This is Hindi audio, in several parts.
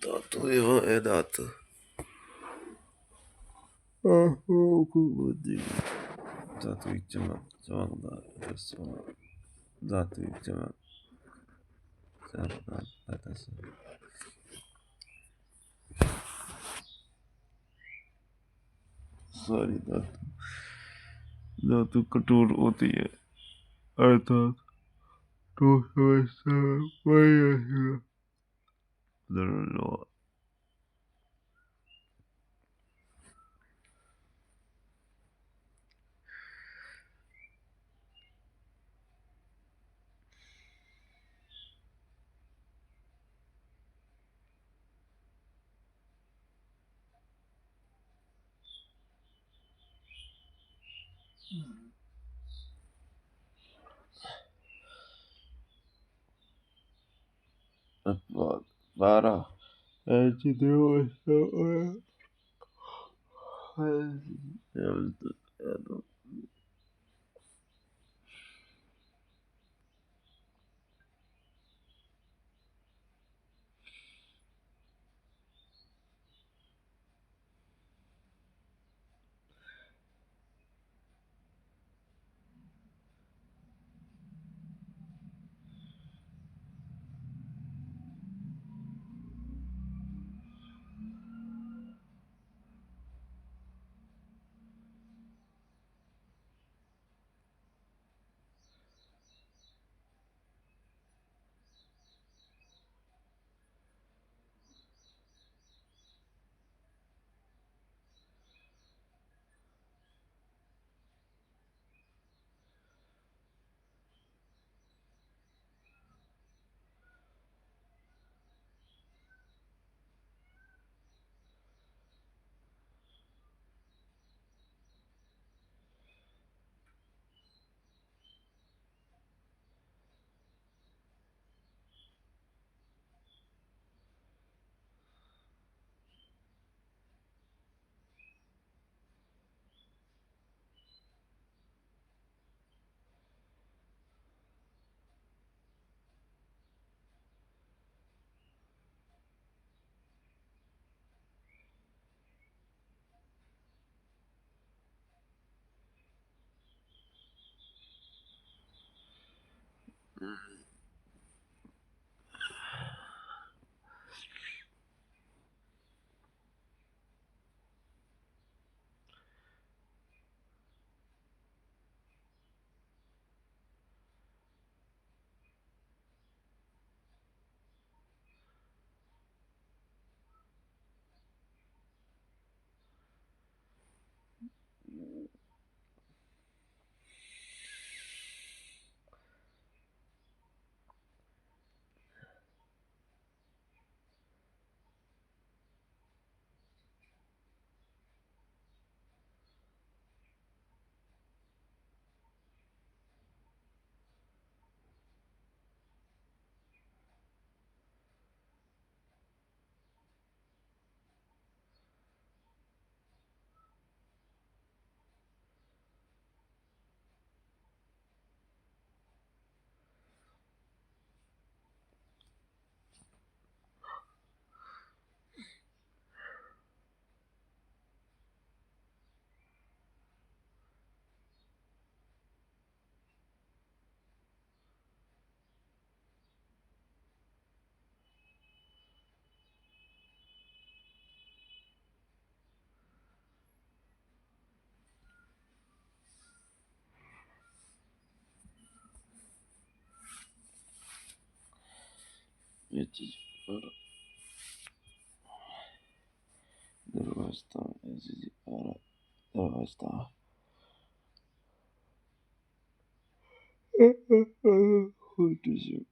Dato é data. Okumadı. Dato içemem. Zamanla resmen. Dato içemem. Zamanla datası. Sorry दातु दातु कठोर होती है अर्थात तो समस्या वही रहेगा धन्यवाद धन्यवाद बारह ऐसी देव Geçici para Dırvasta ezici para Dırvasta Hırtıcı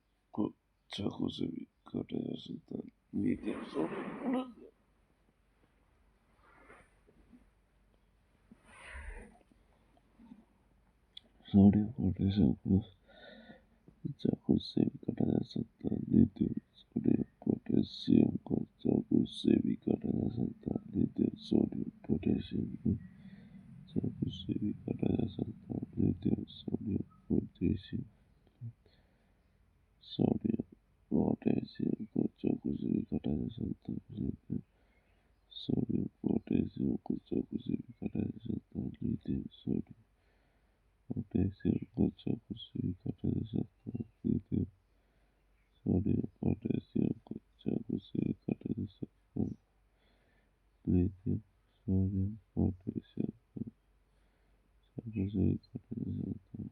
Çakuzu bir karayasından Midye zor Sorry for this Çakuzu bir karayasından Midye Sorry potassium Çakuzu bir karayasından Midye Sorry potassium Çakuzu bir karayasından Midye Sorry potassium Sorry potassium Çakuzu bir karayasından सकता है। सोडियम पोटेशियम कुछ कुछ भी करा जा सकता है। लिथियम सोडियम पोटेशियम कुछ भी करा जा सकता है। लिथियम सोडियम पोटेशियम कुछ भी करा जा सकता है। लिथियम सोडियम पोटेशियम कुछ भी करा जा सकता है।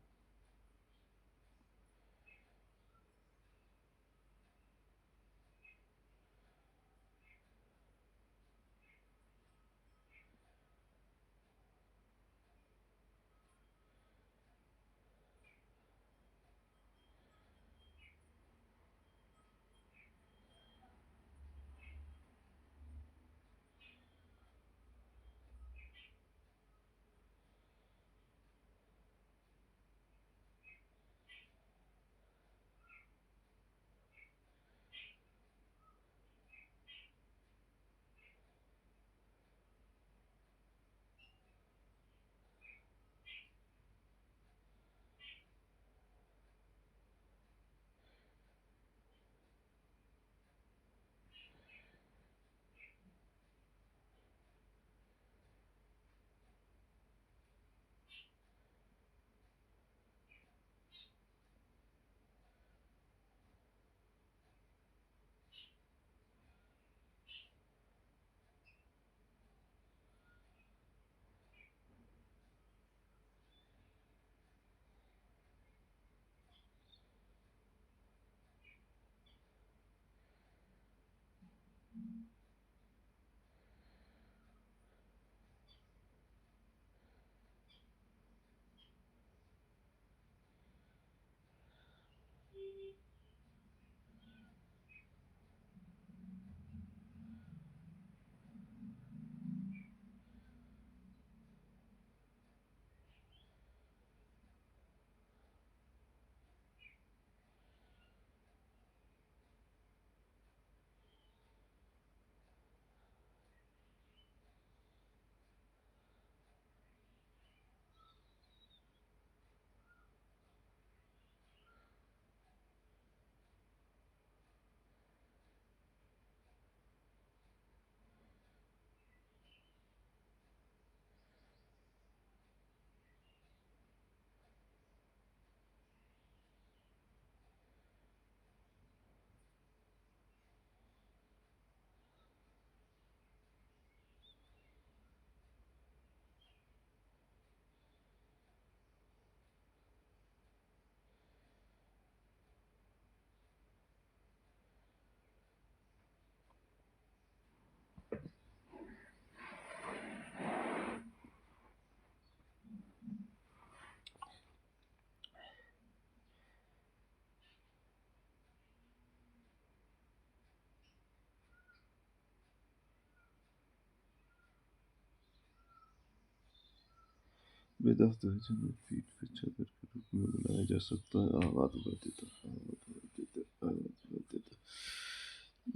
वेदांत दर्शन में पीठ पे चादर के रूप में बनाया जा सकता है। आवाज वर्धित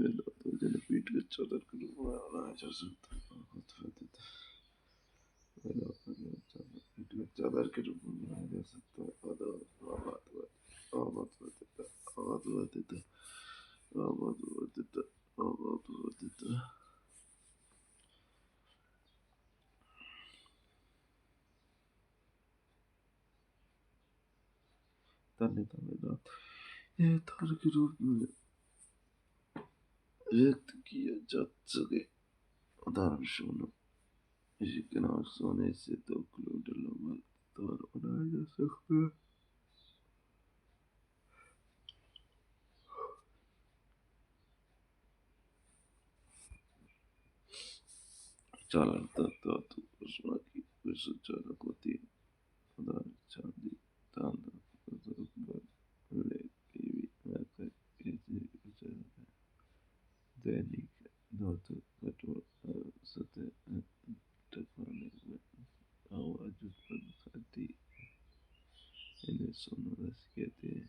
वेदांत दर्शन में पीठ के चादर के रूप में बनाया जा सकता है। आवाज वर्धित वेदांत दर्शन में पीठ के चादर के रूप में बनाया जा सकता है। आवाज वर्धित आवाज वर्धित आवाज वर्धित आवाज वर्धित धन्यता वेदांत ये थर के रूप में व्यक्त किया जा सके। उदाहरण सोना इसी के नाम सोने से 2 किलोमीटर लंबा तार बनाया जा सकता है। चालन तत्व ऊष्मा की विसर्जन होती है। उदाहरण चांदी तांबा लेड पीवी मैग्नेट दैनिक धातु कठोर सतह टकराने में आवाज उत्पन्न करती है। इन्हें सोनोरस कहते हैं।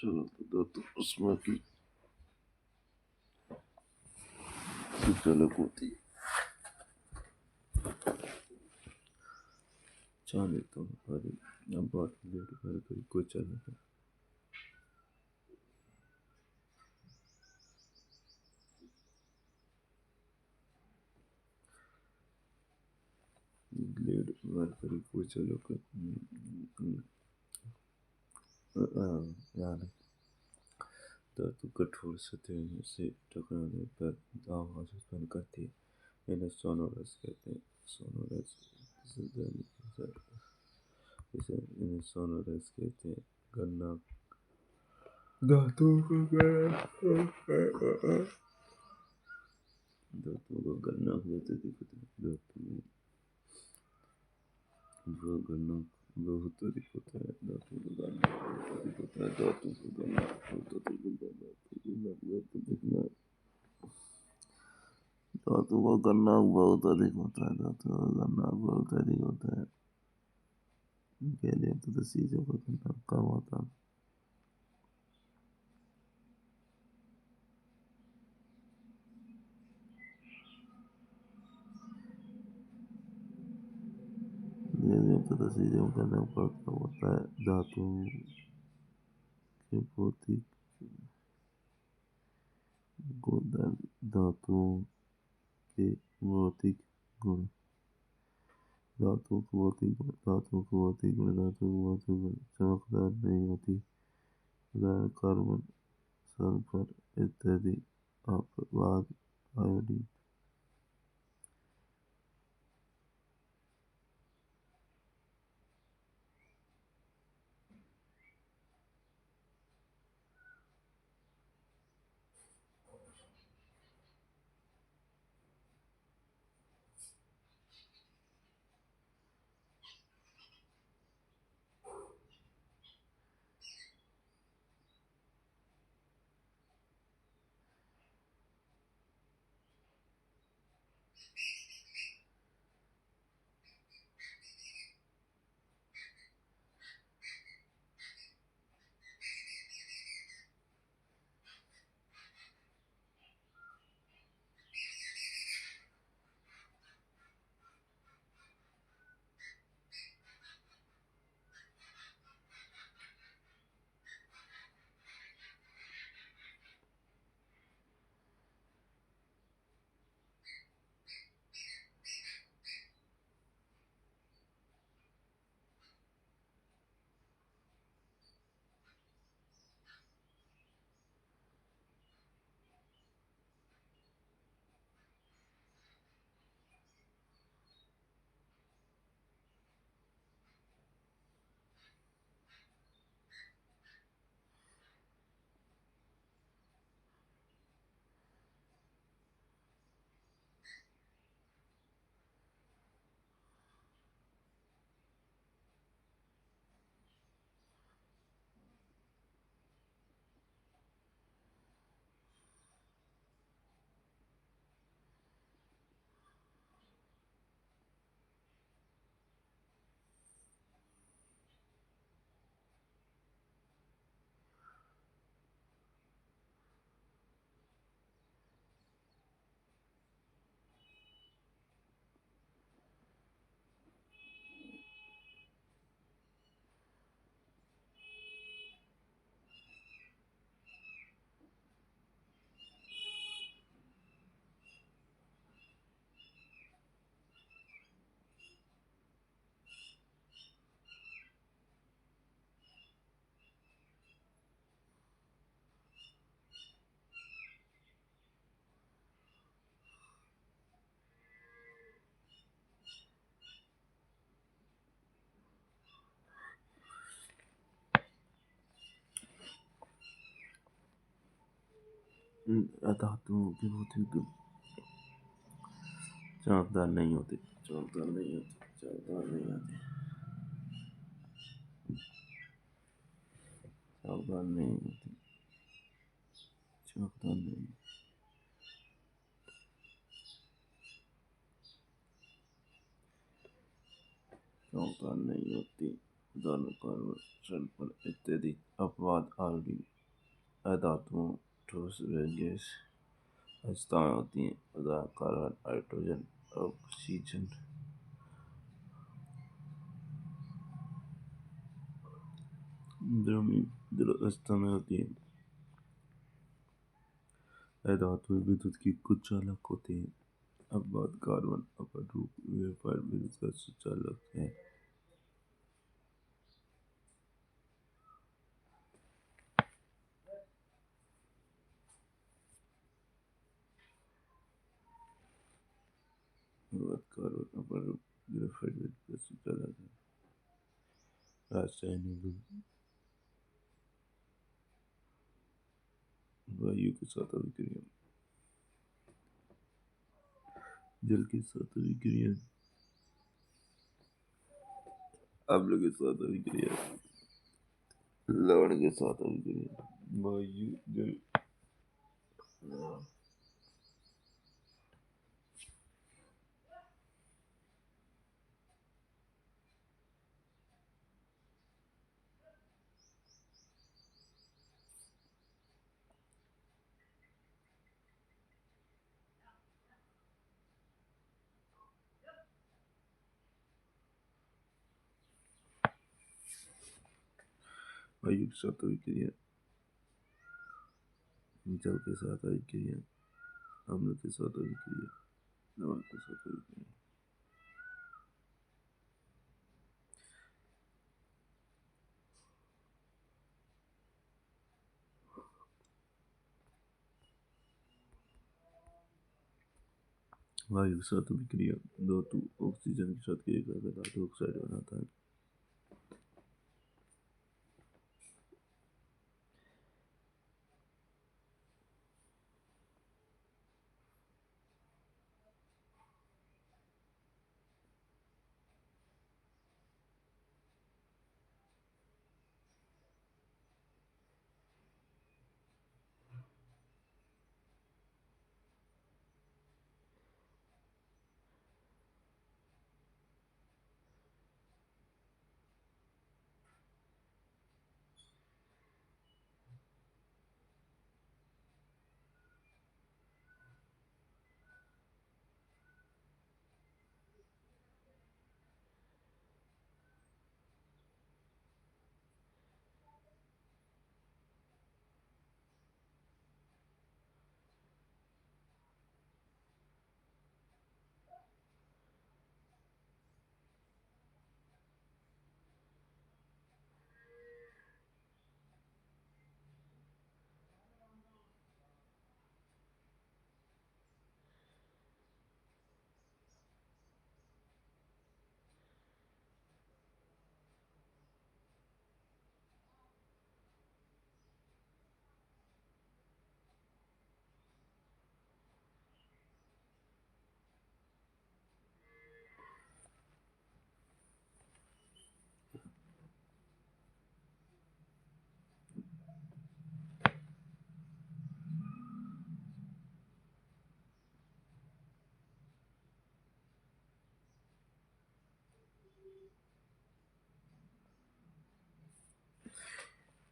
चलो तो उसमें की चलो होती चाले तो हमारी अब बहुत लेट कर कोई चला है लेट कर कोई चलो कर यार तो कठोर सतह से टकराने पर आवाज उत्पन्न करती है। इन्हें सोनोरस कहते हैं। सोनोरस इसे इन्हें सोनोरस कहते हैं। गन्ना दांतों को गन्ना बहुत अधिक होता है। गन्ना बहुत अधिक होता है। दांतों को गन्ना बहुत अधिक होता है। दांतों को गन्ना बहुत अधिक होता है। दांतों को गन्ना बहुत अधिक होता है। दांतों को गन्ना बहुत अधिक होता है। के लिए तो चीजों को गन्ना कम होता है। तो चीजों का गन्ना बहुत कम होता है। धातु के भौतिक गुण धातुओं के भौतिक गुण धातुओं के भौतिक गुण धातुओं के भौतिक गुण धातुओं के भौतिक गुण चमकदार नहीं होती। उदाहरण कार्बन सल्फर इत्यादि। अपवाद आयोडीन। धातुओं के भौतिक गुण चमकदार नहीं होते। चमकदार नहीं होते। चमकदार नहीं होते। चमकदार नहीं होते। चमकदार नहीं चमकदार नहीं होती। उदाहरण कार्बन सल्फर इत्यादि। अपवाद आयोडीन अधातुओं ठोस गैस अवस्थाएं होती हैं। उदाहरण कार्बन, हाइड्रोजन, ऑक्सीजन। द्रव्य अवस्था में होती है। अधातु विद्युत की कुछ चालक होते हैं। अब बात कार्बन अपर रूप वेफर विद्युत का सुचालक है। कार्बन अपर रूप वेफर विद्युत का सुचालक है। रासायनिक गुण वायु के साथ अभिक्रिया, जल के साथ अभिक्रिया, अम्ल के साथ अभिक्रिया, लवण के साथ अभिक्रिया। वायु जल वायु के साथ अभिक्रिया, जल के साथ अभिक्रिया, अम्ल के साथ अभिक्रिया, लवण के साथ अभिक्रिया। वायु के साथ अभिक्रिया धातु ऑक्सीजन के साथ क्रिया करके धातु ऑक्साइड बनाता है।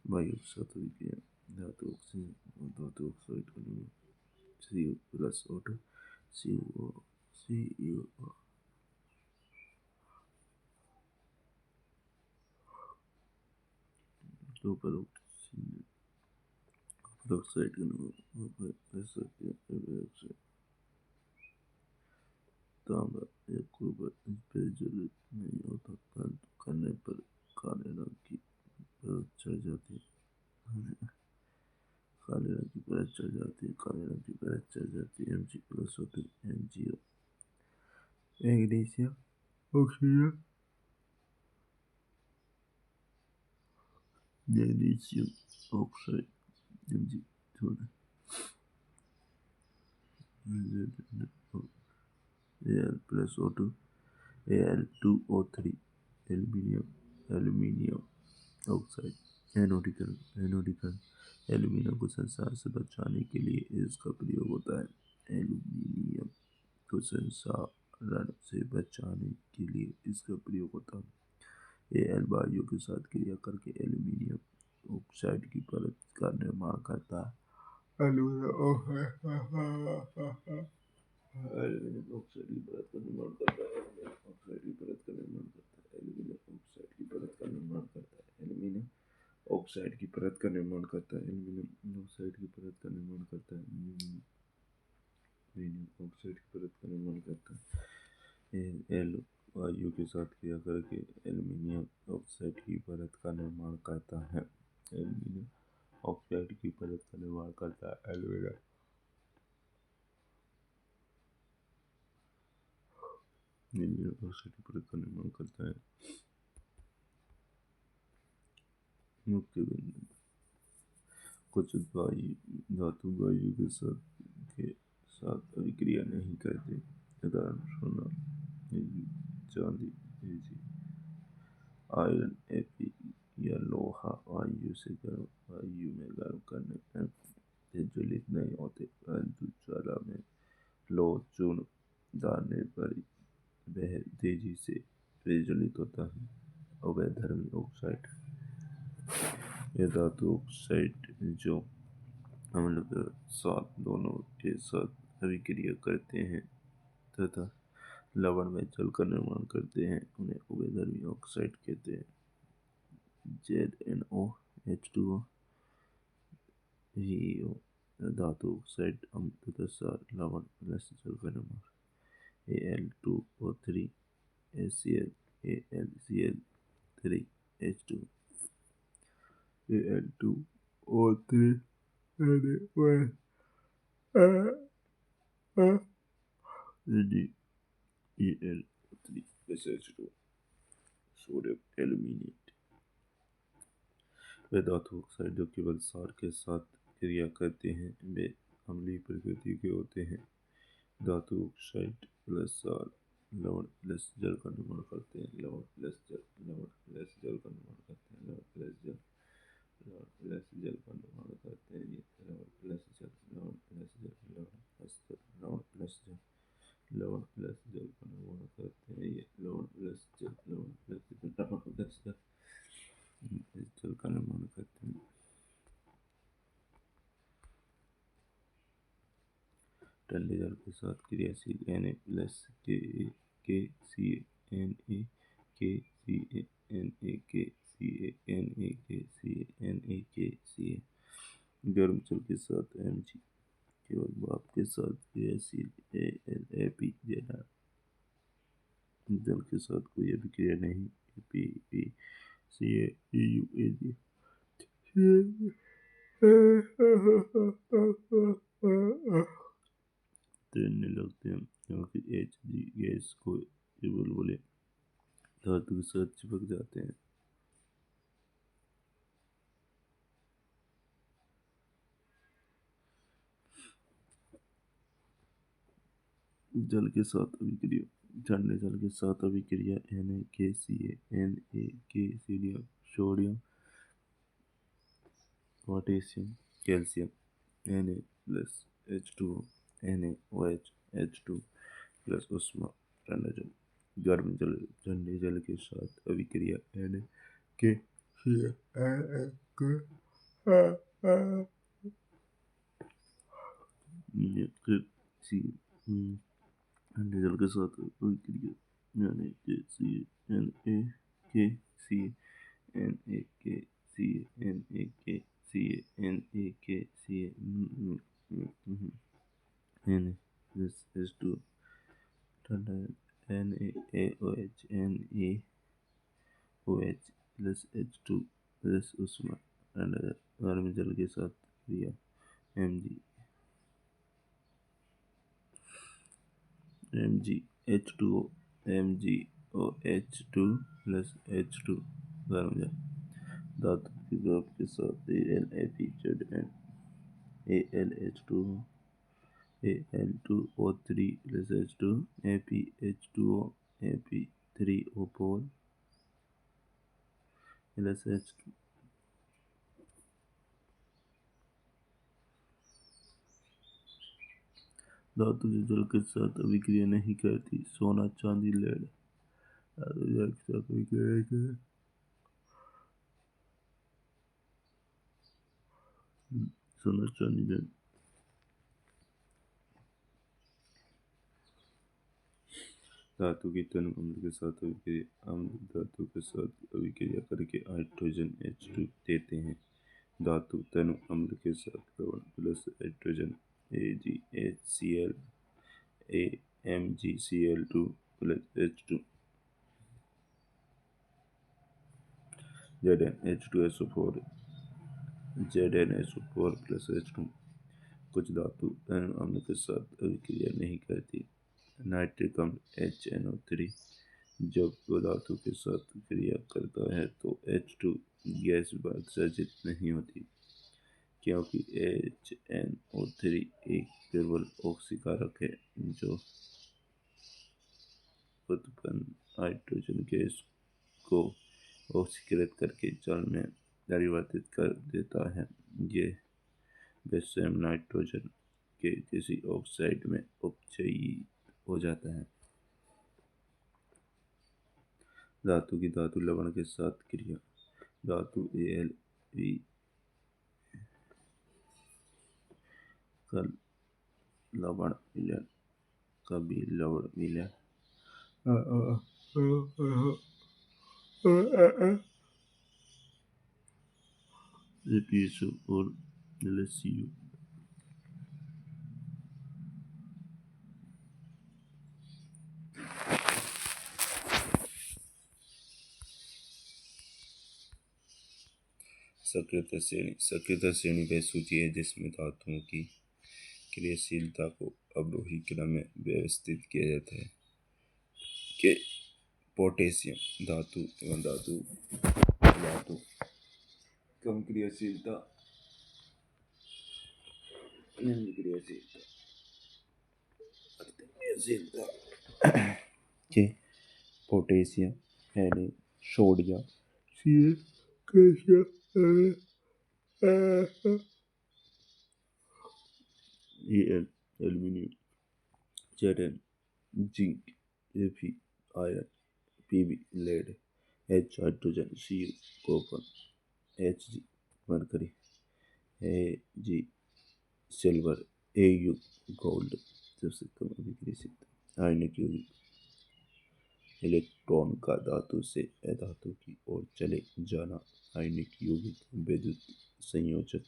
वायु के साथ अभिक्रिया धातु ऑक्सीजन और धातु ऑक्साइड का Cu plus O2 CuO super oxide का तांबा एक कुबर इस पर जल नहीं होता, परंतु करने पर काले रंग की परत चढ़ जाती है। काले रंग की परत चढ़ जाती है। काले रंग की परत चढ़ जाती है। Mg plus O2 MgO magnesium oxygen magnesium oxide Mg थोड़ा Al plus O2 Al2O3 aluminium oxide एनोडिकल एल्यूमिनियम को संसार से बचाने के लिए इसका प्रयोग होता है। एल्यूमिनियम को संसारण से बचाने के लिए इसका प्रयोग होता है। Al वायु के साथ क्रिया करके एल्यूमिनियम ऑक्साइड की परत का निर्माण करता है। एल्यूमिनियम ऑक्साइड की परत का निर्माण करता है। एल्यूमिनियम ऑक्साइड की परत का निर्माण करता है। एल्यूमिनियम ऑक्साइड की परत का निर्माण करता है। एल्यूमिनियम ऑक्साइड की परत का निर्माण करता है। एल्यूमिनियम ऑक्साइड की परत का निर्माण करता है। एल वायु के साथ क्रिया करके एल्यूमिनियम ऑक्साइड की परत का निर्माण करता है। एल्यूमिनियम ऑक्साइड की परत का निर्माण करता है। एल्यूमिनियम ऑक्साइड की परत का निर्माण करता है। मुख्य बिंदु कुछ धातु वायु के साथ अभिक्रिया नहीं करते। उदाहरण सोना, चांदी, आयरन, Fe या लोहा वायु में गर्म करने से ज्वलित नहीं होते, परंतु ज्वाला में लोह चूर्ण डालने पर वह तेजी से प्रज्वलित होता है। अवैधर्मी ऑक्साइड, यह धातु ऑक्साइड जो अम्ल के साथ दोनों के साथ अभिक्रिया करते हैं तथा लवण में जल का निर्माण करते हैं, उन्हें अवैधर्मी ऑक्साइड कहते हैं। ZnOH2O धातु ऑक्साइड अम्ल तथा क्षार लवण प्लस जल का निर्माण। Al2O3 HCl AlCl3H2 Al2O3 NaOH3 sodium aluminate. वे धातु ऑक्साइड जो केवल क्षार के साथ क्रिया करते हैं, वे अम्लीय प्रकृति के होते हैं। धातु ऑक्साइड प्लस क्षार लवण प्लस जल का निर्माण करते हैं। लवण प्लस जल का निर्माण करते हैं। लवण प्लस जल का निर्माण करते हैं। लवण प्लस जल का निर्माण करते हैं। लवण प्लस जल का निर्माण करते हैं। ठंडे जल के साथ क्रियाशील Na+KCl गर्म जल के साथ Mg केवल भाप के साथ क्रियाशील AlAp जल के साथ कोई अभिक्रिया नहीं। ApCaEuAg तैरने लगते हैं क्योंकि Hg गैस को ये बुलबुले धातु के साथ चिपक जाते हैं। जल के साथ अभिक्रिया ठंडे जल के साथ अभिक्रिया NaKCl sodium potassium calcium Na+H2O NaOH plus उष्मा ठंडा जल गर्म जल ठंडे जल के साथ अभिक्रिया ठंडे जल के साथ अभिक्रिया Na+H2 ठंडा NaOH प्लस H2 प्लस उष्मा ठंडा गर्म जल के साथ क्रिया MgH2O MgOH2 प्लस H2 गर्म जल धातु के भाप के साथ AlFeZn AlH2O Al2O3 plus H2 ApH2O Ap3O plus H2 धातु जो जल के साथ अभिक्रिया नहीं करती। सोना, चांदी, लेड धातु जल के साथ अभिक्रिया नहीं करती। सोना चांदी धन। धातु की तनु अम्ल के साथ अभिक्रिया अम्ल धातु के साथ अभिक्रिया करके हाइड्रोजन H2 देते हैं। धातु तनु अम्ल के साथ लवण plus hydrogen AgHCl AmGCl2 plus H2 ZnH2SO4 ZnSO4 plus H2। कुछ धातु तनु अम्ल के साथ अभिक्रिया नहीं करती। नाइट्रिक अम्ल HNO3 जब वो धातु के साथ क्रिया करता है तो H2 गैस उत्सर्जित नहीं होती, क्योंकि HNO3 एक दुर्बल ऑक्सीकारक है जो उत्पन्न हाइड्रोजन गैस को ऑक्सीकृत करके जल में परिवर्तित कर देता है। ये स्वयं नाइट्रोजन के किसी ऑक्साइड में उपचयी हो जाता है। धातु की धातु लवण के साथ क्रिया। धातु AlV का लवण विलयन कभी लवण विलयन PSO और LCU सक्रियता श्रेणी। सक्रियता श्रेणी वह सूची है जिसमें धातुओं की क्रियाशीलता को अवरोही क्रम में व्यवस्थित किया जाता है। के पोटेशियम धातु एवं धातु कम क्रियाशीलता निम्न क्रियाशीलता के potassium Na sodium Cl calcium Al aluminium Zn zinc Fe iron Pb lead H hydrogen Cu copper Hg mercury Ag silver Au gold. सबसे कम अभिक्रियाशीलता आयनिक यौगिक। इलेक्ट्रॉन का धातु से अधातु की ओर चले जाना आयनिक यौगिक विद्युत संयोजक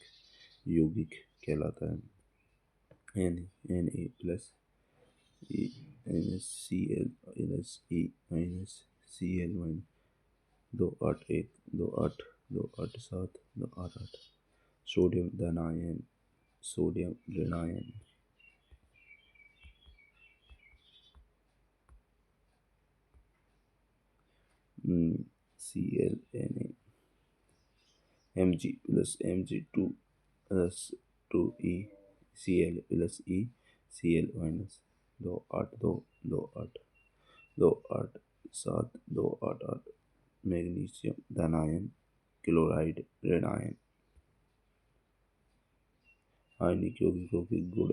यौगिक कहलाता है। Na plus E Cl plus E Cl 281 28 287 288। Sodium धनायन सोडियम ऋणायन ClNa Mg plus Mg2 plus 2E Cl plus E Cl minus 282 28 287 288। Magnesium धनायन क्लोराइड ऋणायन। आयनिक यौगिकों के गुण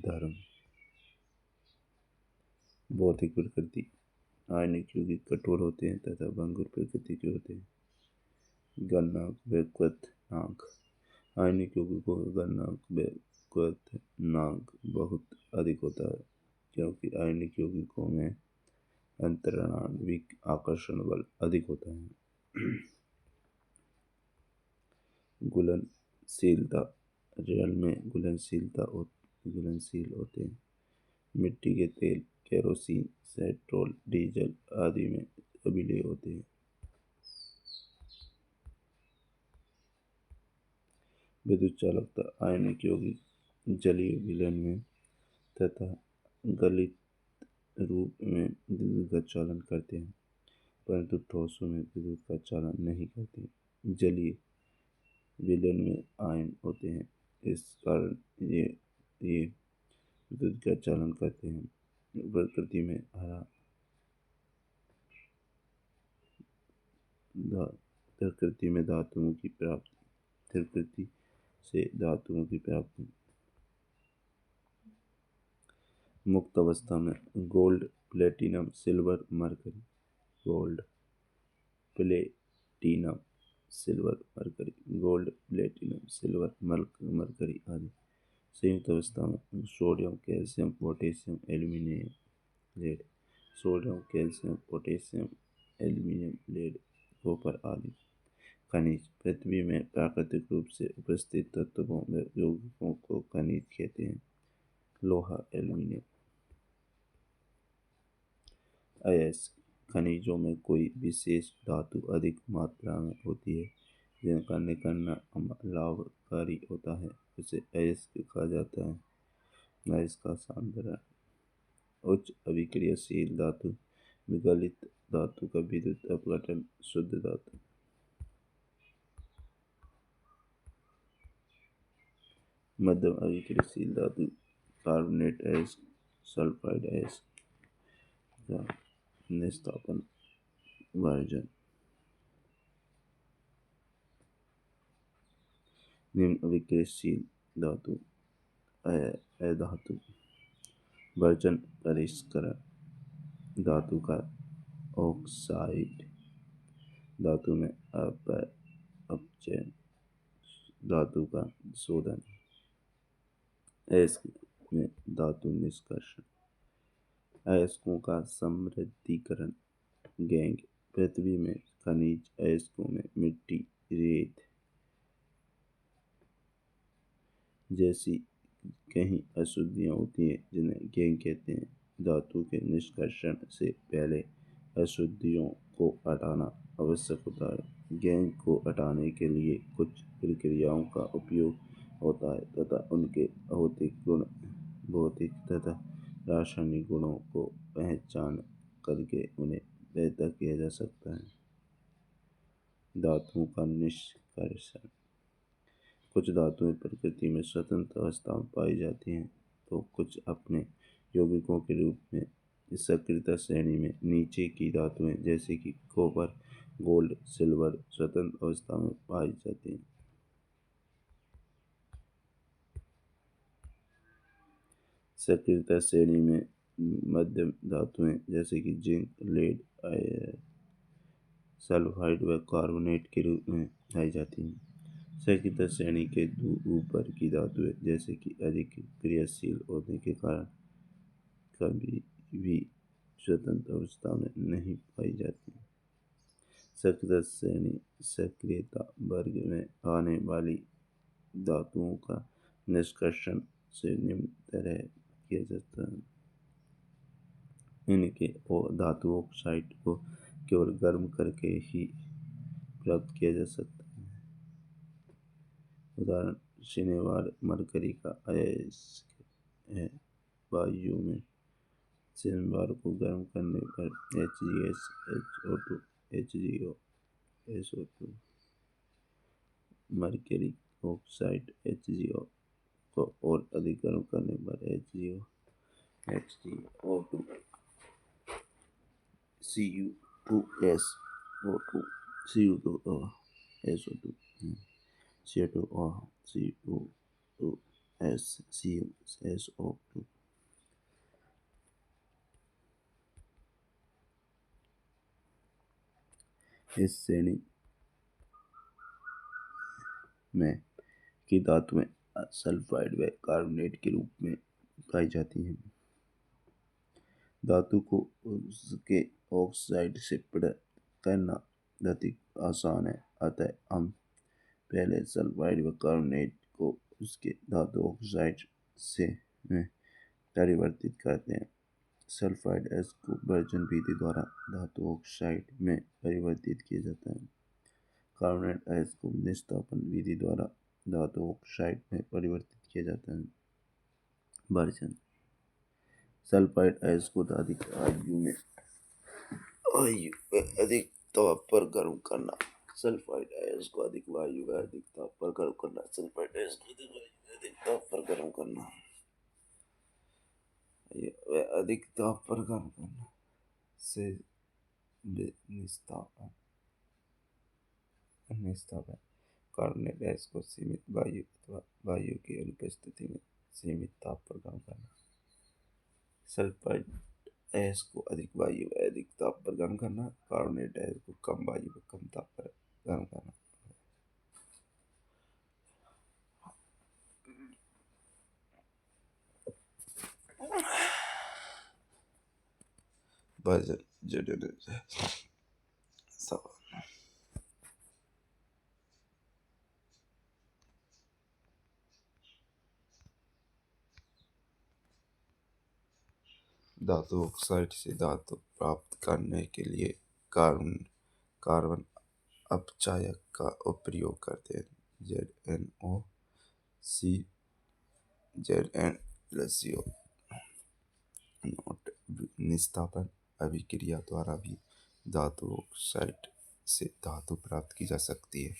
धर्म। भौतिक प्रकृति। आयनिक यौगिक कठोर होते हैं तथा भंगुर प्रकृति के होते हैं। गलनांक व क्वथनांक। आयनिक यौगिकों का गलनांक व क्वथनांक बहुत अधिक होता है, क्योंकि आयनिक यौगिकों में अंतरआण्विक आकर्षण बल अधिक होता है। घुलनशीलता। जल में घुलनशील होते हैं। मिट्टी के तेल केरोसिन पेट्रोल डीजल आदि में अम्लीय होते हैं। विद्युत चालकता। आयनिक यौगिक जलीय विलयन में तथा गलित रूप में विद्युत का चालन करते हैं, परंतु ठोसों में विद्युत का चालन नहीं करते। जलीय विलयन में आयन होते हैं, इस कारण ये विद्युत का चालन करते हैं। प्रकृति में हरा प्रकृति में धातुओं की प्राप्ति। प्रकृति से धातुओं की प्राप्ति। मुक्त अवस्था में gold platinum silver mercury. Gold platinum silver mercury, gold platinum silver mercury आदि। संयुक्त अवस्था में sodium calcium potassium aluminium lead, sodium calcium potassium aluminium lead copper आदि। खनिज पृथ्वी में प्राकृतिक रूप से उपस्थित तत्वों व यौगिकों को खनिज कहते हैं। लोहा एल्यूमिनियम। अयस्क खनिजों में कोई विशेष धातु अधिक मात्रा में होती है जिनका निकलना लाभकारी होता है, उसे अयस्क कहा जाता है। अयस्क का साधारण उच्च अभिक्रियाशील धातु, विगलित धातु का विद्युत अपघटन, शुद्ध धातु। मध्यम अभिक्रियाशील धातु कार्बोनेट अयस्क, सल्फाइड अयस्क का निस्तापन वर्जन। निम्न अभिक्रियाशील धातु अधातु वर्जन परिष्करण, धातु का ऑक्साइड, धातु में अपचयन, धातु का शोधन। अयस्क में धातु निष्कर्षण, अयस्कों का समृद्धीकरण। गैंग पृथ्वी में खनिज अयस्कों में मिट्टी, रेत जैसी कई अशुद्धियाँ होती हैं जिन्हें गैंग कहते हैं। धातु के निष्कर्षण से पहले अशुद्धियों को हटाना आवश्यक होता है। गैंग को हटाने के लिए कुछ प्रक्रियाओं का उपयोग होता है तथा उनके भौतिक तथा रासायनिक गुणों को पहचान करके उन्हें बेहतर किया जा सकता है। धातुओं का निष्कर्षण। कुछ धातुएं प्रकृति में स्वतंत्र अवस्था में पाई जाती हैं तो कुछ अपने यौगिकों के रूप में सक्रियता श्रेणी में नीचे की धातुएं जैसे कि कॉपर, गोल्ड, सिल्वर स्वतंत्र अवस्था में पाई जाती हैं। सक्रियता श्रेणी में मध्यम धातुएं जैसे कि जिंक, लेड, सल्फाइड व कार्बोनेट के रूप में पाई जाती हैं। सक्रियता श्रेणी के ऊपर की धातुएं जैसे कि अधिक क्रियाशील होने के कारण कभी भी स्वतंत्र अवस्था में नहीं पाई जाती। सक्रियता श्रेणी सक्रियता वर्ग में आने वाली धातुओं का निष्कर्षण से निम्न तरह किया जाता है। इनके धातु ऑक्साइड को केवल गर्म करके ही प्राप्त किया जा सकता है। उदाहरण सिनेवार मरकरी का अयस्क है। वायु में सिनेवार को गर्म करने पर HgSO2 HgO SO2, mercury oxide HgO को और अधिक गर्म करने पर HgO HgO2 Cu2SO2 Cu2SO2 CO2SO2 इस श्रेणी में की धातुएं सल्फाइड व कार्बोनेट के रूप में पाई जाती हैं। धातु को उसके ऑक्साइड से पृथक करना अधिक आसान है, अतः हम पहले सल्फाइड व कार्बोनेट को उसके धातु ऑक्साइड से में परिवर्तित करते हैं। सल्फाइड अयस्क को वर्जन विधि द्वारा धातु ऑक्साइड में परिवर्तित किया जाता है। कार्बोनेट अयस्क को निस्तापन विधि द्वारा धातु ऑक्साइड में परिवर्तित किया जाता है। वर्जन सल्फाइड अयस्क को अधिक अधिक ताप पर गर्म करना। सल्फाइड अयस्क को अधिक वायु व अधिक ताप पर गर्म करना। सल्फाइड अयस्क को अधिक वायु अधिक ताप पर गर्म करना अधिक ताप पर गर्म करना से निस्तापन। कार्बोनेट अयस्क को सीमित वायु अथवा वायु की अनुपस्थिति में सीमित ताप पर गर्म करना। सल्फाइड अयस्क को अधिक वायु व अधिक ताप पर गर्म करना। कार्बोनेट अयस्क को कम वायु व कम ताप पर गर्म करना। भजन जड़न सवाल। धातु ऑक्साइड से धातु प्राप्त करने के लिए कार्बन कार्बन अपचायक का उपयोग करते हैं। ZnO सी ZnCO नोट निस्तापन अभिक्रिया द्वारा भी धातु ऑक्साइड से धातु प्राप्त की जा सकती है।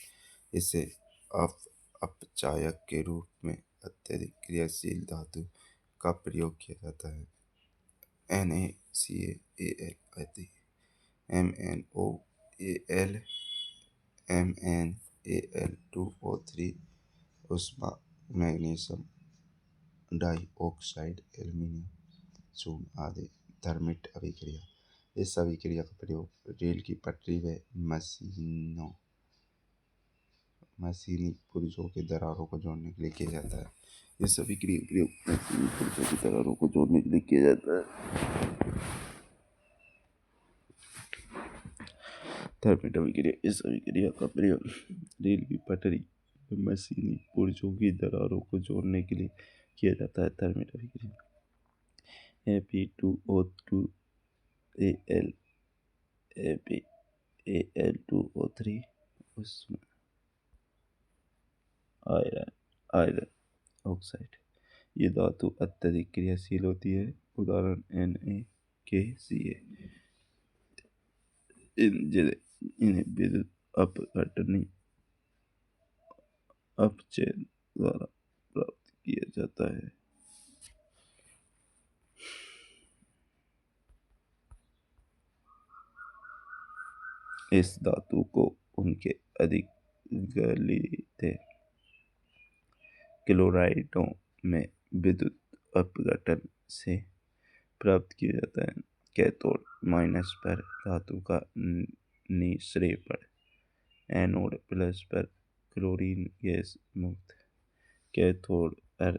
इसे अपचायक के रूप में अत्यधिक क्रियाशील धातु का प्रयोग किया जाता है। NaCl आदि MnOAl MnAl2O3 उष्मा मैग्नीशियम डाइऑक्साइड एल्यूमीनियम चूर्ण आदि थर्मिट अभिक्रिया। इस अभिक्रिया का प्रयोग रेल की पटरी व मशीनी पुर्जों के दरारों को जोड़ने के लिए किया जाता है। इस अभिक्रिया का प्रयोग मशीनी पुर्जों के दरारों को जोड़ने के लिए किया जाता है। थर्मिट अभिक्रिया। इस अभिक्रिया का प्रयोग रेल की पटरी मशीनी पुर्जों की दरारों को जोड़ने के लिए किया जाता है। थर्मिट अभिक्रिया Fe2O2Al Al2O3 उसमें आयरन ऑक्साइड। ये धातु अत्यधिक क्रियाशील होती है। उदाहरण NaKCl। इन्हें विद्युत अपघटनी अपचयन द्वारा प्राप्त किया जाता है। इस धातु को उनके अधिक गलित क्लोराइडों में विद्युत अपघटन से प्राप्त किया जाता है। कैथोड माइनस पर धातु का निक्षेपण, एनोड प्लस पर क्लोरीन गैस मुक्त। कैथोड पर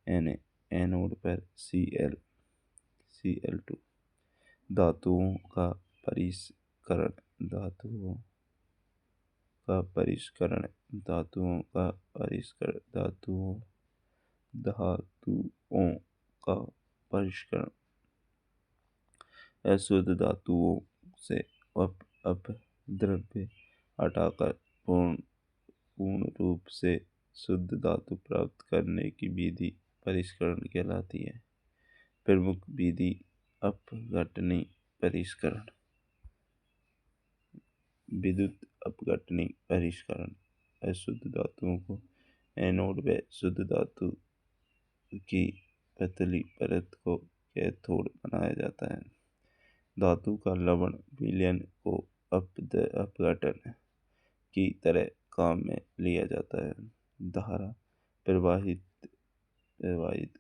Na+, एनोड पर Cl2। धातुओं का परिष्करण अशुद्ध धातुओं से अपद्रव्य हटाकर पूर्ण रूप से शुद्ध धातु प्राप्त करने की विधि परिष्करण कहलाती है। प्रमुख विधि अपघटनी परिष्करण। विद्युत अपघटनी परिष्करण। अशुद्ध धातुओं को एनोड व शुद्ध धातु की पतली परत को कैथोड बनाया जाता है। धातु का लवण विलयन को अपघटन की तरह काम में लिया जाता है। धारा प्रवाहित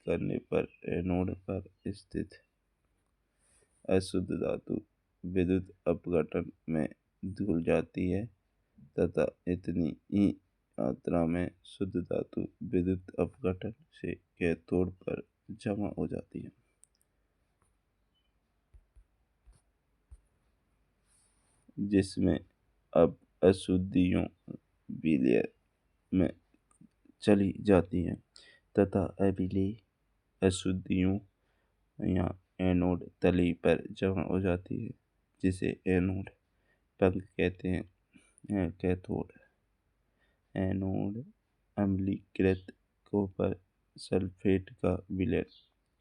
करने पर एनोड पर स्थित अशुद्ध धातु विद्युत अपघटन में धुल जाती है तथा इतनी ही मात्रा में शुद्ध धातु विद्युत अपघटन से कैथोड पर जमा हो जाती है, जिसमें अब अशुद्धियों विलय में चली जाती हैं तथा अविलेय अशुद्धियों या एनोड तली पर जमा हो जाती है, जिसे एनोड पंख कहते हैं। कैथोड एनोड अम्लीकृत कॉपर सल्फेट का विलयन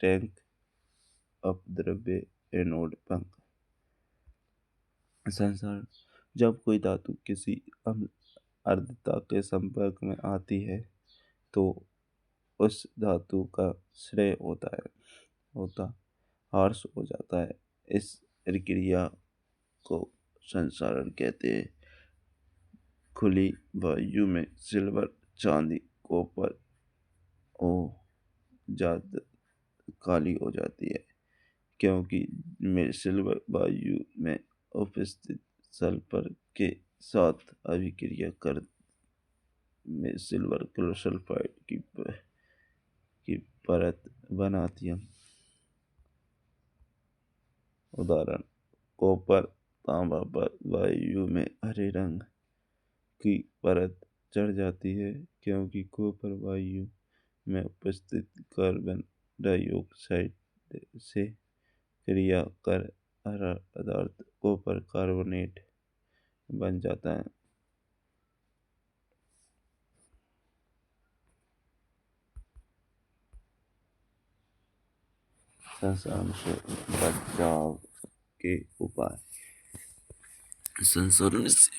टैंक अपद्रव्य एनोड पंख। संसारण। जब कोई धातु किसी अम्ल आर्द्रता के संपर्क में आती है तो उस धातु का क्षय होता हार्श हो जाता है। इस प्रक्रिया को संसारण कहते हैं। खुली वायु में सिल्वर, चांदी, कॉपर जात काली हो जाती है, क्योंकि सिल्वर वायु में उपस्थित सल्फर के साथ अभिक्रिया कर में सिल्वर सल्फाइड की परत वनातियम। उदाहरण, कॉपर तांबा पर वायु में हरे रंग की परत चढ़ जाती है क्योंकि कॉपर वायु में उपस्थित कार्बन डाइऑक्साइड से क्रिया कर हरा पदार्थ कॉपर कार्बोनेट बन जाता है। संसरण से बचाव के उपाय। संसरण से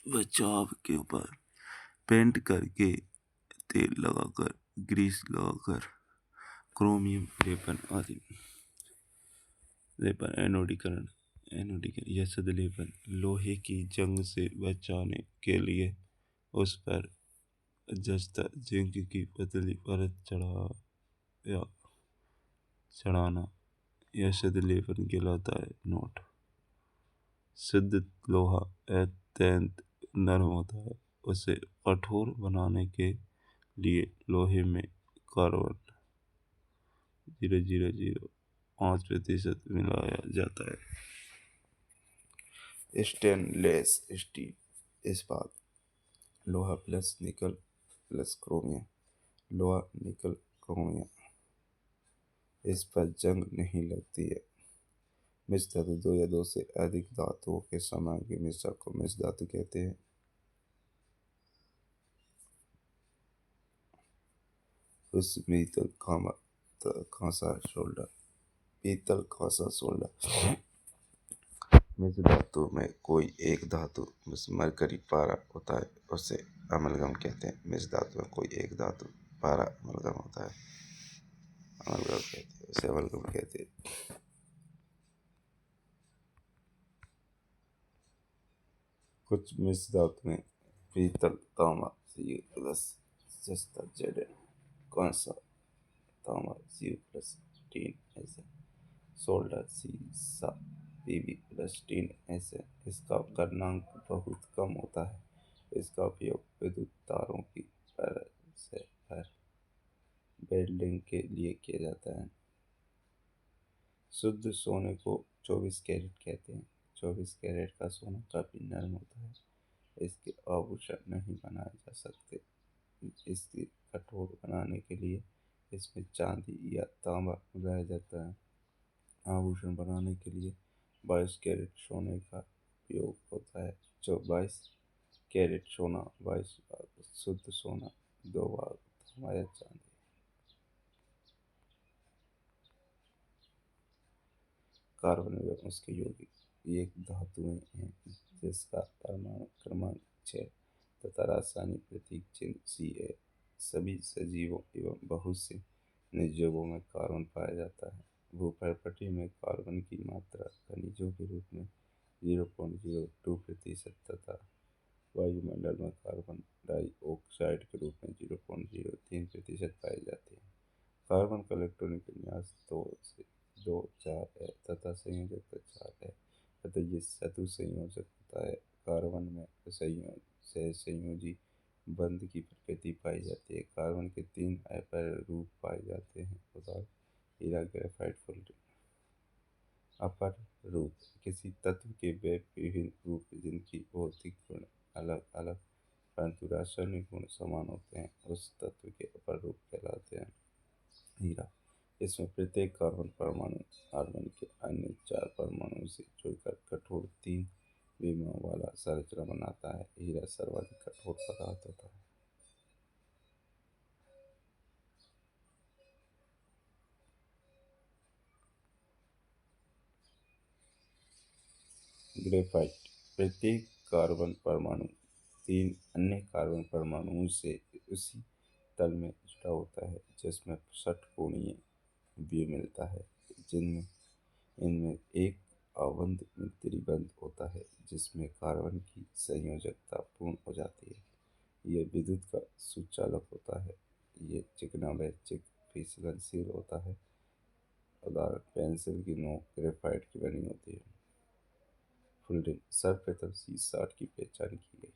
बचाव के उपाय पेंट करके, तेल लगाकर, ग्रीस लगाकर, क्रोमियम लेपन आदि। लेपन एनोडीकरण यह सद लेपन लोहे की जंग से बचाने के लिए उस पर जस्ता जिंक की पतली परत चढ़ाना यह सद लेपन कहलाता है। नोट, शुद्ध लोहा अत्यंत नरम होता है, उसे कठोर बनाने के लिए लोहे में कार्बन 0.005% मिलाया जाता है। स्टेनलेस स्टील इस्पात लोहा प्लस निकल प्लस क्रोमियम। लोहा निकल क्रोमियम, इस पर जंग नहीं लगती है। मिश्र धातु दो या दो से अधिक धातुओं के समांगी मिश्रण को मिश्र धातु कहते हैं। पीतल खांसा सोल्डर। पीतल खांसा सोल्डर मिश्र धातु में कोई एक धातु मरकरी पारा होता है, उसे अमलगम कहते हैं। मिश्र धातु में कोई एक धातु पारा अमलगम होता है, उसे अमलगम कहते हैं। कुछ मिश्र धातु में पीतल तांबा Zn, कांसा तांबा Cu+ टीन Sn, सोल्डर सीसा Pb+ टीन Sn। इसका गलनांक बहुत कम होता है। इसका उपयोग विद्युत तारों की पर वेल्डिंग के लिए किया जाता है। शुद्ध सोने को 24 कैरेट कहते हैं। 24 कैरेट का सोना काफी नरम होता है, इसके आभूषण नहीं बनाए जा सकते। इसके कठोर बनाने के लिए इसमें चांदी या तांबा मिलाया जाता है। आभूषण बनाने के लिए 22 कैरेट सोने का उपयोग होता है। 22 कैरेट सोना 22 भाग शुद्ध सोना, 2 भाग तांबा या चांदी। कार्बन एवं उसके यौगिक एक धातुएं हैं जिसका परमाणु क्रमांक 6 तथा रासायनिक प्रतीक चिन्ह C है। सभी सजीवों एवं बहुत से निर्जीवों में कार्बन पाया जाता है। भूपर्पटी में कार्बन की मात्रा खनिजों के रूप में 0.02% तथा वायुमंडल में कार्बन डाइऑक्साइड के रूप में 0.03% पाई जाती है। कार्बन का इलेक्ट्रॉनिक विन्यास 2 से 2 4 है तथा संयोजकता 4 है तथा ये चतुसंयोजक होता है। कार्बन में सहसंयोजी बंध की प्रकृति पाई जाती है। कार्बन के 3 अपर रूप पाए जाते हैं। उदाहरण, हीरा, ग्रेफाइट, फुलरिन। अपर रूप किसी तत्व के वे विभिन्न रूप जिनकी भौतिक गुण अलग अलग परंतु रासायनिक गुण समान होते हैं उस तत्व के अपर रूप कहलाते हैं। हीरा, इसमें प्रत्येक कार्बन परमाणु कार्बन के अन्य 4 परमाणुओं से जुड़कर कठोर 3 विमाओं वाला संरचना बनाता है। हीरा सर्वाधिक कठोर पदार्थ होता है। ग्रेफाइट, प्रत्येक कार्बन परमाणु 3 अन्य कार्बन परमाणुओं से उसी तल में जुड़ा होता है जिसमें षटकोणीय द्वीप मिलता है, जिनमें इनमें एक अवंध में त्रिबंध होता है जिसमें कार्बन की संयोजकता पूर्ण हो जाती है। यह विद्युत का सुचालक होता है। यह चिकना व फिसलनशील होता है। उदाहरण, पेंसिल की नोक ग्रेफाइट की बनी होती है। फुलरिन, सर्वप्रथम C60 की पहचान की गई।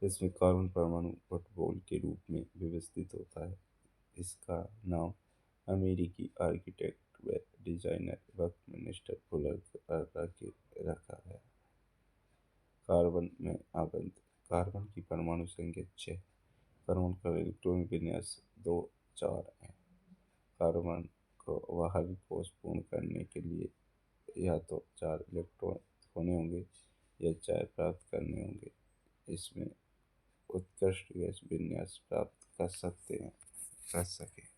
इसमें कार्बन परमाणु फुटबॉल के रूप में व्यवस्थित होता है। इसका नाम अमेरिकी आर्किटेक्ट व डिजाइनर बकमिस्टर फुलर द्वारा रखा है। कार्बन में आबंध। कार्बन की परमाणु संख्या 6। कार्बन का इलेक्ट्रॉन विन्यास 2 4 है। कार्बन को बाहरी कोष पूर्ण करने के लिए या तो 4 इलेक्ट्रॉन खोने होंगे या 4 प्राप्त करने होंगे। इसमें उत्कृष्ट गैस विन्यास प्राप्त कर सके।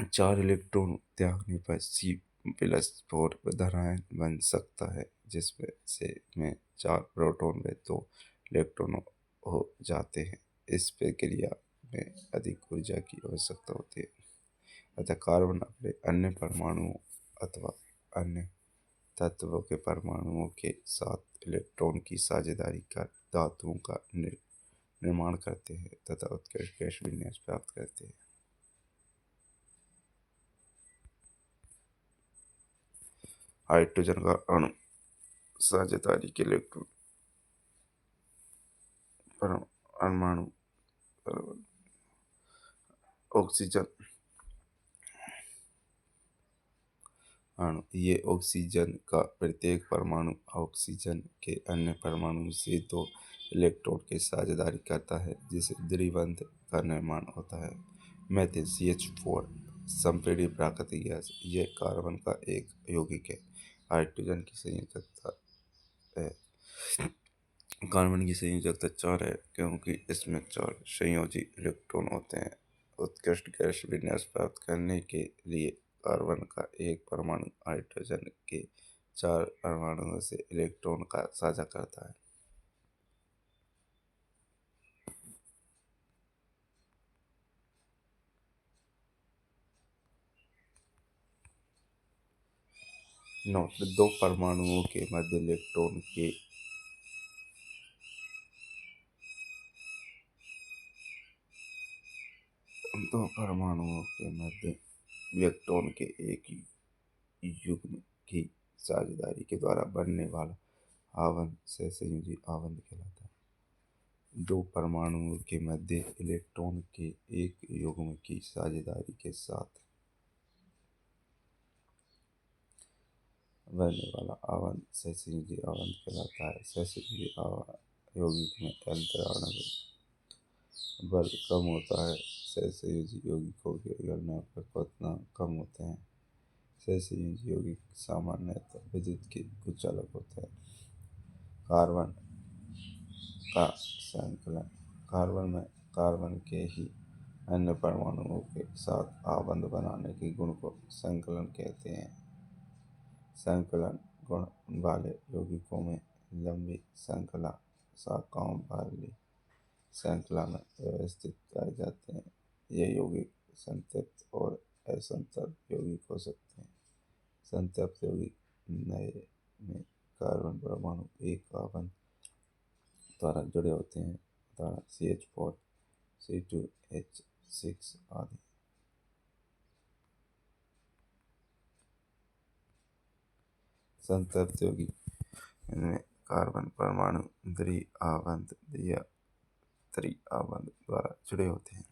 4 इलेक्ट्रॉन त्यागने पर C+4 धनायन बन सकता है, जिसमें से में 4 प्रोटॉन व 2 इलेक्ट्रॉन हो जाते हैं। इस प्रक्रिया में अधिक ऊर्जा की आवश्यकता होती है। अतः कार्बन अपने अन्य परमाणुओं अथवा अन्य तत्वों के परमाणुओं के साथ इलेक्ट्रॉन की साझेदारी कर धातुओं का निर्माण करते हैं तथा उत्कृष्ट गैस विन्यास प्राप्त करते हैं। हाइड्रोजन का अणु साझेदारी के इलेक्ट्रॉन परमाणु ऑक्सीजन अणु। ये ऑक्सीजन का प्रत्येक परमाणु ऑक्सीजन के अन्य परमाणु से 2 इलेक्ट्रॉन की साझेदारी करता है, जिससे द्विबंध का निर्माण होता है। मीथेन CH4 संपीड़ित प्राकृतिक गैस। यह कार्बन का एक यौगिक है। हाइड्रोजन की संयोजकता है। कार्बन की संयोजकता 4 है, क्योंकि इसमें 4 संयोजी इलेक्ट्रॉन होते हैं। उत्कृष्ट गैस विन्यास प्राप्त करने के लिए कार्बन का एक परमाणु हाइड्रोजन के 4 परमाणुओं से इलेक्ट्रॉन का साझा करता है। नोट: 2 परमाणुओं के मध्य इलेक्ट्रॉन के एक युग्म की साझेदारी के द्वारा बनने वाला आबंध सहसंयोजी आबंध कहलाता है। 2 परमाणुओं के मध्य इलेक्ट्रॉन के एक युग्म की साझेदारी के साथ बनने वाला आबंध सहसंयोजी आबंध कहलाता है। सहसंयोजी यौगिक में अंतराणु बल कम होता है। सहसंयोजी यौगिकों के गलनांक क्वथनांक कम होते हैं। सहसंयोजी यौगिक सामान्यतः विद्युत के कुचालक होते हैं। कार्बन का संकलन। कार्बन में कार्बन के ही अन्य परमाणुओं के साथ आबंध बनाने के गुण को संकलन कहते हैं। संकलन गुण वाले यौगिकों में लंबी श्रृंखला शाखाओं वाली श्रृंखला में व्यवस्थित पाए जाते हैं। ये यौगिक संतृप्त और असंतृप्त यौगिक हो सकते हैं। संतृप्त यौगिक नए में कार्बन परमाणु एक आबंध द्वारा जुड़े होते हैं, उदाहरण CH4 C2H6 आदि। संतृप्त यौगिक इनमें कार्बन परमाणु द्विआबंध या त्रिआबंध द्वारा जुड़े होते हैं।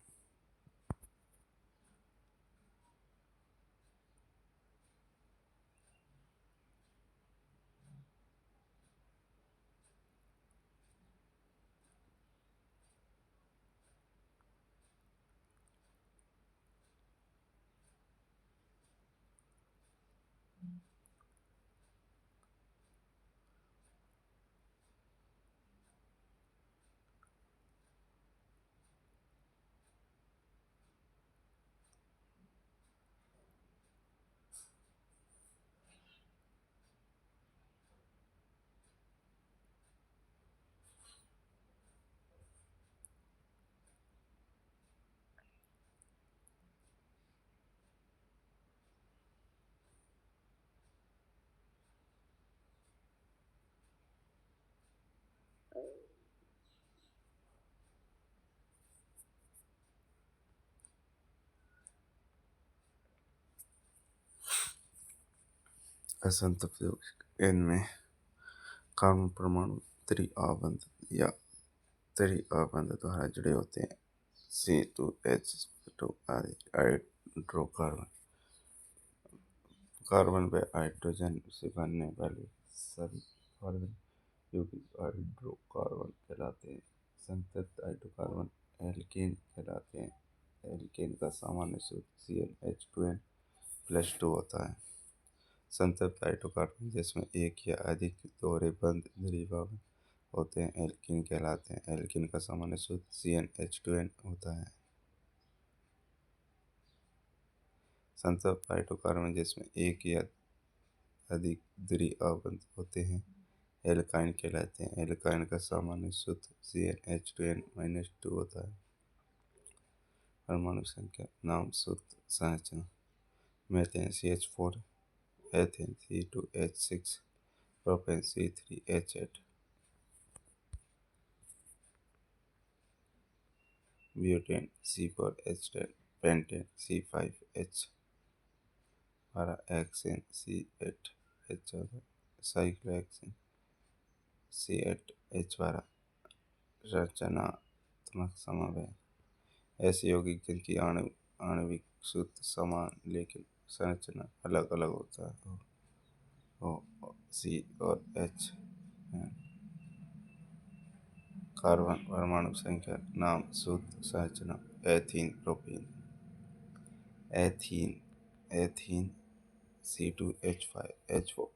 असंतृप्त यौगिक इनमें कार्बन परमाणु त्रिआबंध या त्रिबंध द्वारा जुड़े होते हैं। C2H2 आदि हाइड्रोकार्बन कार्बन व हाइड्रोजन से बनने वाले सभी कार्बन यौगिक हाइड्रोकार्बन कहलाते हैं। संतृप्त हाइड्रोकार्बन एल्केन कहलाते हैं। एल्केन का सामान्य सूत्र CnH2n+2 होता है। संतृप्त हाइड्रोकार्बन जिसमें एक या अधिक दोहरे बंध द्विबंध होते हैं एल्कीन कहलाते हैं। एल्कीन का सामान्य सूत्र CnH2n होता है। संतृप्त हाइड्रोकार्बन जिसमें एक या अधिक द्विबंध होते हैं एल्काइन कहलाते हैं। एल्काइन का सामान्य सूत्र CnH2n-2 होता है। परमाणु संख्या, नाम, सूत्र, संरचना। Methane CH4, ethane C2H6, propane C3H8, butane C4H10, pentane C5H12, hexane C8H14, cyclohexane C8H12। रचनात्मक समन्वय ऐसे यौगिक जिनकी आणविक सूत्र समान लेकिन संरचना अलग अलग होता है। O, C और H हैं। कार्बन परमाणु संख्या, नाम, सूत्र, संरचना। Ethene propene ethene ethene C2H5H4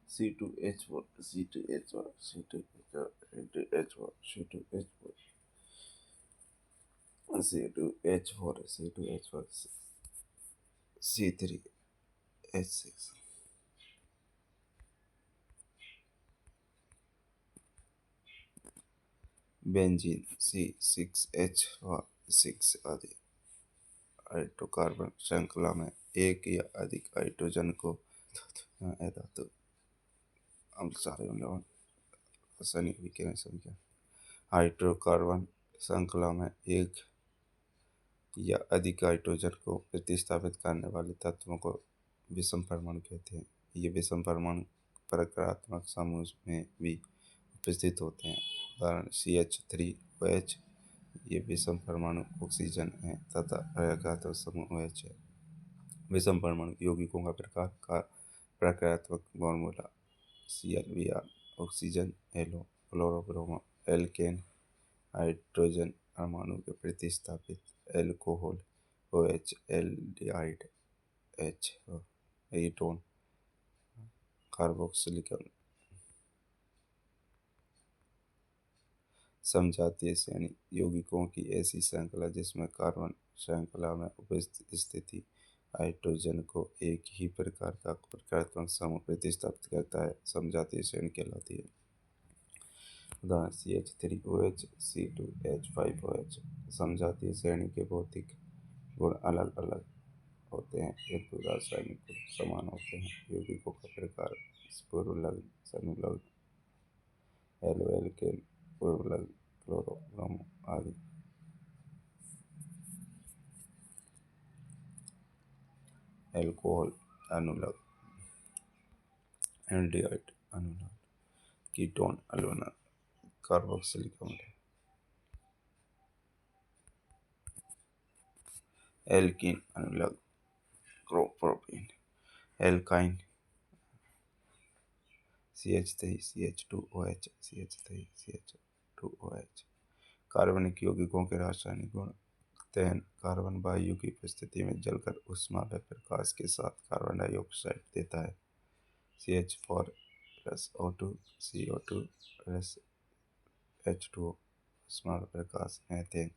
C2H4 C2H4 C2H4 C2H4 C2H4 C2H4 C2H4 C3H6। Benzene C6H6 आदि हाइड्रोकार्बन श्रृंखला में एक या अधिक हाइड्रोजन को धातु रासायनिक विकिरण संख्या। हाइड्रोकार्बन श्रृंखला में एक या अधिक हाइड्रोजन को प्रतिस्थापित करने वाले तत्वों को विषम परमाणु कहते हैं। ये विषम परमाणु प्रकारात्मक समूह में भी उपस्थित होते हैं। उदाहरण CH3OH। ये विषम परमाणु ऑक्सीजन है तथा प्रकारात्मक समूह OH है। विषम परमाणु यौगिकों का प्रकार का प्रकारात्मक formula ClBr, oxygen HALO, chlorobromo, alkane, hydrogen परमाणु के प्रतिस्थापित alcohol OH, aldehyde H, acetone, carboxylic अम्ल। समजातीय श्रेणी यौगिकों की ऐसी श्रृंखला जिसमें कार्बन श्रृंखला में उपस्थित हाइड्रोजन को एक ही प्रकार का प्रकारात्मक समूह प्रतिस्थापित करता है समजातीय श्रेणी कहलाती है। उदाहरण CH3OH C2H5OH। समजातीय श्रेणी के भौतिक गुण अलग अलग होते हैं किंतु रासायनिक गुण समान होते हैं। यौगिकों का प्रकार पूर्वलग्न, समलग्न, हैलो एल्केन, पूर्वलग्न, क्लोरोब्रोमो आदि। एल्कोहल अनुलग्न, एल्डिहाइड अनुलग्न, कीटोन अनुलग्न, कार्बोक्सिलिक अम्ल। एल्कीन अनुलग्न, प्रोपीन। Alkyne CH3CH2OH CH3CH2OH। कार्बनिक यौगिकों के रासायनिक गुण। टेन कार्बन वायु की उपस्थिति में जलकर ऊष्मा व प्रकाश के साथ कार्बन डाइऑक्साइड देता है CH4+O2 CO2+H2O। ऊष्मा व प्रकाश। मीथेन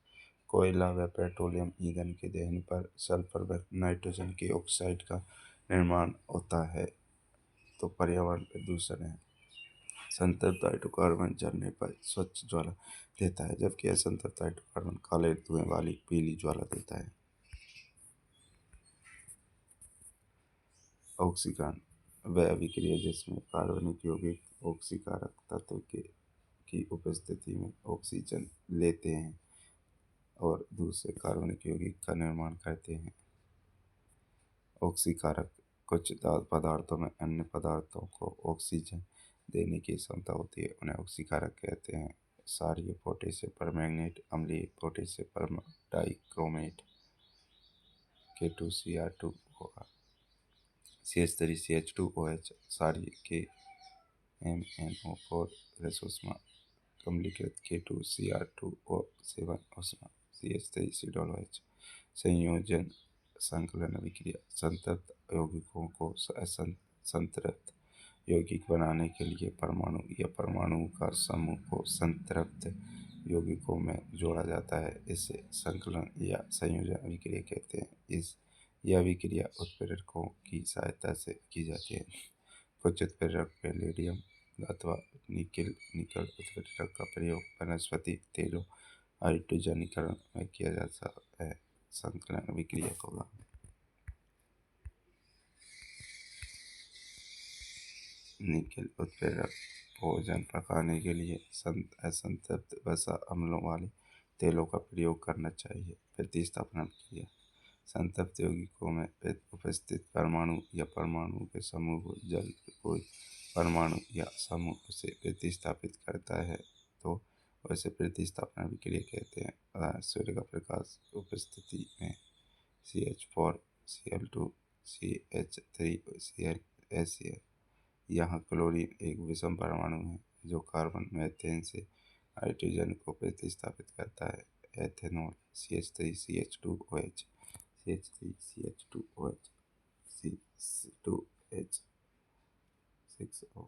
कोयला व पेट्रोलियम ईंधन के दहन पर सल्फर व नाइट्रोजन के ऑक्साइड का निर्माण होता है तो पर्यावरण प्रदूषण है। संतृप्त हाइड्रोकार्बन जलने पर स्वच्छ ज्वाला देता है जबकि असंतृप्त हाइड्रोकार्बन काले धुएं वाली पीली ज्वाला देता है। ऑक्सीकरण वह अभिक्रिया जिसमें कार्बनिक यौगिक ऑक्सीकारक तत्व की उपस्थिति में ऑक्सीजन लेते हैं और दूसरे कार्बनिक यौगिक का निर्माण करते हैं। ऑक्सीकारक कुछ पदार्थों में अन्य पदार्थों को ऑक्सीजन देने की क्षमता होती है, उन्हें ऑक्सीकारक कहते हैं। क्षारीय पोटेशियम परमैंगनेट, अम्लीय पोटेशियम डाइक्रोमेट K2Cr2OR, CH3CH2OH, क्षारीय KMnO4 रसोष्मा, अम्लीकृत K2Cr2O7 ऊष्मा, CH3COOH। संयोजन संकलन अभिक्रिया संतृप्त यौगिकों को संतृप्त यौगिक बनाने के लिए परमाणु या परमाणुओं का समूह को संतृप्त यौगिकों में जोड़ा जाता है। इसे संकलन या संयोजन अभिक्रिया कहते हैं। यह अभिक्रिया उत्प्रेरकों की सहायता से की जाती है। कुछ उत्प्रेरक पैलेडियम अथवा निकल उत्प्रेरक का प्रयोग वनस्पति तेलों हाइड्रोजनीकरण में किया जाता है। संकलन अभिक्रिया का उदाहरण निकल उत्प्रेरक भोजन पकाने के लिए असंतृप्त वसा अम्लों वाले तेलों का प्रयोग करना चाहिए। प्रतिस्थापन अभिक्रिया संतृप्त यौगिकों में उपस्थित परमाणु या परमाणुओं के समूह को जल कोई परमाणु या समूह से प्रतिस्थापित करता है तो वैसे प्रतिस्थापन अभिक्रिया कहते हैं। उदाहरण सूर्य का प्रकाश उपस्थिति में CH4 Cl2 CH3 Cl यहाँ क्लोरीन एक विषम परमाणु है जो कार्बन मीथेन से हाइड्रोजन को प्रतिस्थापित करता है। Ethanol CH3CH2OH CH3CH2OH C2H6O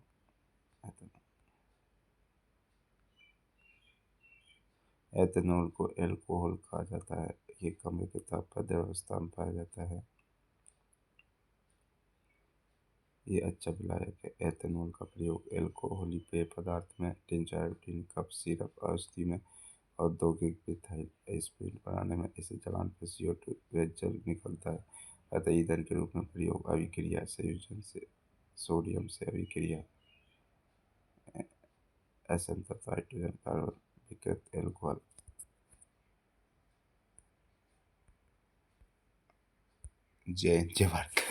ethanol को एल्कोहल कहा जाता है। ये कमरे के ताप पर द्रव अवस्था में पाया जाता है। ये अच्छा विलायक है। एथेनॉल का प्रयोग एल्कोहली पेय पदार्थ में टिंचर, टिन कप, सिरप, औषधि में औद्योगिक मिथाइल एस्पिरिन बनाने में इसे जलाने पर CO2 गैस जल निकलता है अतः ईंधन के रूप में प्रयोग। अभिक्रिया संयोजन से सोडियम से अभिक्रिया असंतृप्त हाइड्रोजन कार्बन विकृत एल्कोहल। जय हिंद जय भारत।